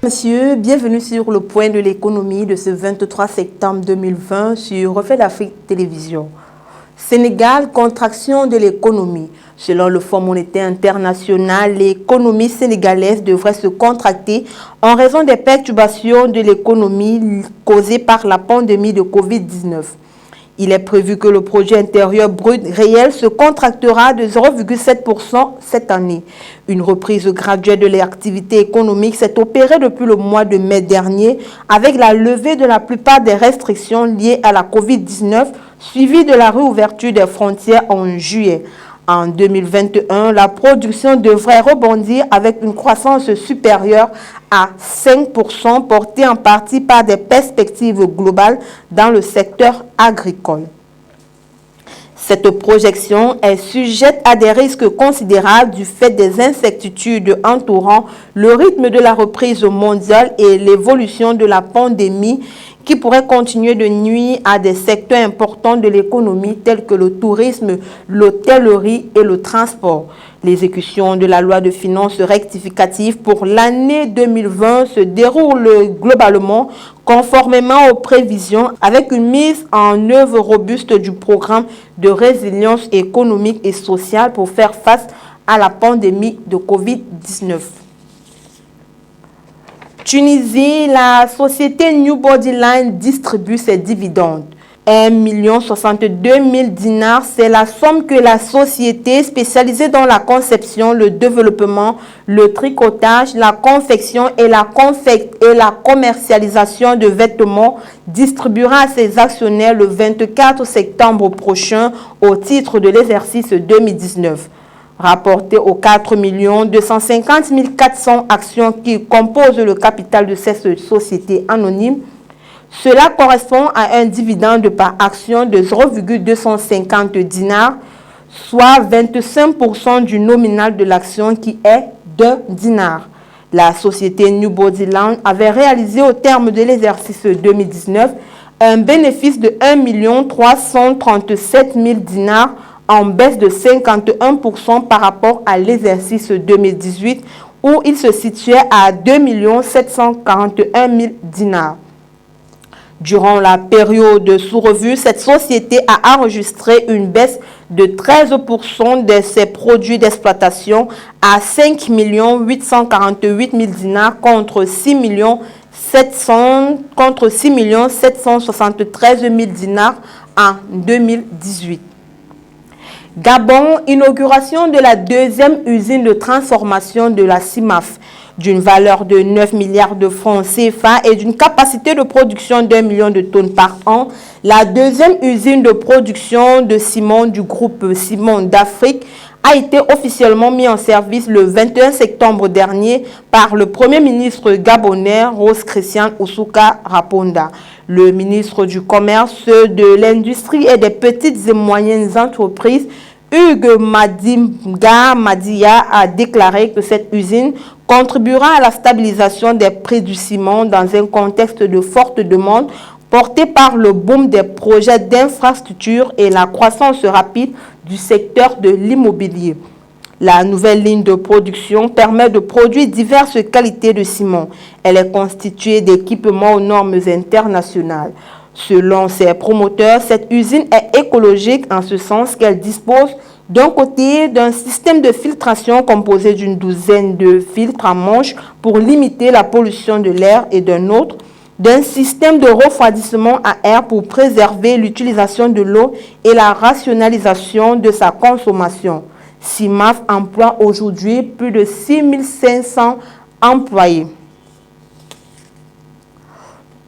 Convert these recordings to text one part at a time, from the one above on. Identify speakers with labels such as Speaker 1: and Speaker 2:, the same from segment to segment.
Speaker 1: Messieurs, bienvenue sur le point de l'économie de ce 23 septembre 2020 sur Reflet d'Afrique Télévision. Sénégal, contraction de l'économie. Selon le Fonds monétaire international, l'économie sénégalaise devrait se contracter en raison des perturbations de l'économie causées par la pandémie de Covid-19. Il est prévu que le produit intérieur brut réel se contractera de 0,7% cette année. Une reprise graduelle de l'activité économique s'est opérée depuis le mois de mai dernier avec la levée de la plupart des restrictions liées à la Covid-19, suivie de la réouverture des frontières en juillet. En 2021, la production devrait rebondir avec une croissance supérieure à 5%, portée en partie par des perspectives globales dans le secteur agricole. Cette projection est sujette à des risques considérables du fait des incertitudes entourant le rythme de la reprise mondiale et l'évolution de la pandémie qui pourrait continuer de nuire à des secteurs importants de l'économie tels que le tourisme, l'hôtellerie et le transport. L'exécution de la loi de finances rectificative pour l'année 2020 se déroule globalement conformément aux prévisions avec une mise en œuvre robuste du programme de résilience économique et sociale pour faire face à la pandémie de Covid-19. Tunisie, la société New Body Line distribue ses dividendes. 1 062 000 dinars, c'est la somme que la société spécialisée dans la conception, le développement, le tricotage, la confection et la commercialisation de vêtements distribuera à ses actionnaires le 24 septembre prochain au titre de l'exercice 2019. Rapporté aux 4 250 400 actions qui composent le capital de cette société anonyme, cela correspond à un dividende par action de 0,250 dinars, soit 25% du nominal de l'action qui est de dinars. La société New Body Line avait réalisé au terme de l'exercice 2019 un bénéfice de 1 337 000 dinars en baisse de 51% par rapport à l'exercice 2018 où il se situait à 2 741 000 dinars. Durant la période sous revue, cette société a enregistré une baisse de 13% de ses produits d'exploitation à 5 848 000 dinars contre 6 773 000 dinars en 2018. Gabon, inauguration de la deuxième usine de transformation de la CIMAF d'une valeur de 9 milliards de francs CFA et d'une capacité de production d'1 million de tonnes par an. La deuxième usine de production de ciment du groupe Ciment d'Afrique a été officiellement mise en service le 21 septembre dernier par le Premier ministre gabonais Rose Christian Oussouka Raponda. Le ministre du Commerce, de l'Industrie et des petites et moyennes entreprises, Hugues Madimga Madia, a déclaré que cette usine contribuera à la stabilisation des prix du ciment dans un contexte de forte demande porté par le boom des projets d'infrastructure et la croissance rapide du secteur de l'immobilier. La nouvelle ligne de production permet de produire diverses qualités de ciment. Elle est constituée d'équipements aux normes internationales. Selon ses promoteurs, cette usine est écologique en ce sens qu'elle dispose d'un côté d'un système de filtration composé d'une douzaine de filtres à manche pour limiter la pollution de l'air et d'un autre d'un système de refroidissement à air pour préserver l'utilisation de l'eau et la rationalisation de sa consommation. CIMAF emploie aujourd'hui plus de 6 500 employés.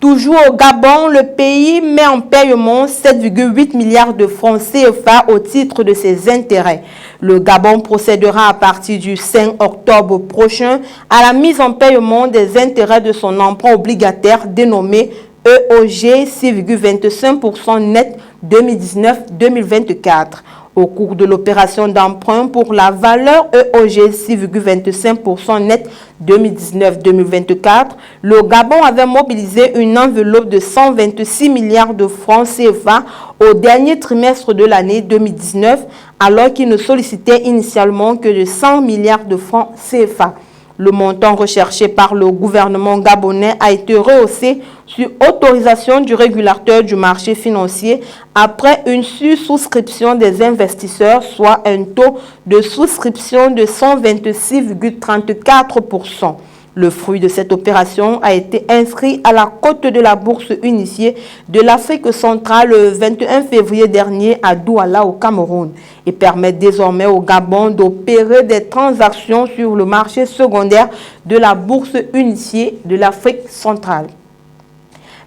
Speaker 1: Toujours au Gabon, le pays met en paiement 7,8 milliards de francs CFA au titre de ses intérêts. Le Gabon procédera à partir du 5 octobre prochain à la mise en paiement des intérêts de son emprunt obligataire dénommé EOG 6,25% net 2019-2024. Au cours de l'opération d'emprunt pour la valeur EOG 6,25% net 2019-2024, le Gabon avait mobilisé une enveloppe de 126 milliards de francs CFA au dernier trimestre de l'année 2019, alors qu'il ne sollicitait initialement que de 100 milliards de francs CFA. Le montant recherché par le gouvernement gabonais a été rehaussé sur autorisation du régulateur du marché financier après une sursouscription des investisseurs, soit un taux de souscription de 126,34%. Le fruit de cette opération a été inscrit à la cote de la bourse unifiée de l'Afrique centrale le 21 février dernier à Douala au Cameroun et permet désormais au Gabon d'opérer des transactions sur le marché secondaire de la bourse unifiée de l'Afrique centrale.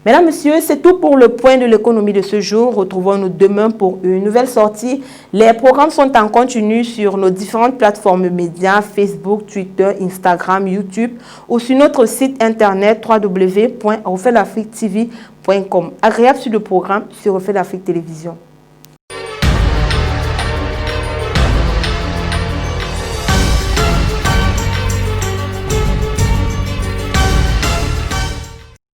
Speaker 1: Mesdames, Messieurs, c'est tout pour le point de l'économie de ce jour. Retrouvons-nous demain pour une nouvelle sortie. Les programmes sont en continu sur nos différentes plateformes médias, Facebook, Twitter, Instagram, YouTube ou sur notre site internet www.refaitlafriquetv.com. Agréable sur le programme sur Refait l'Afrique Télévision.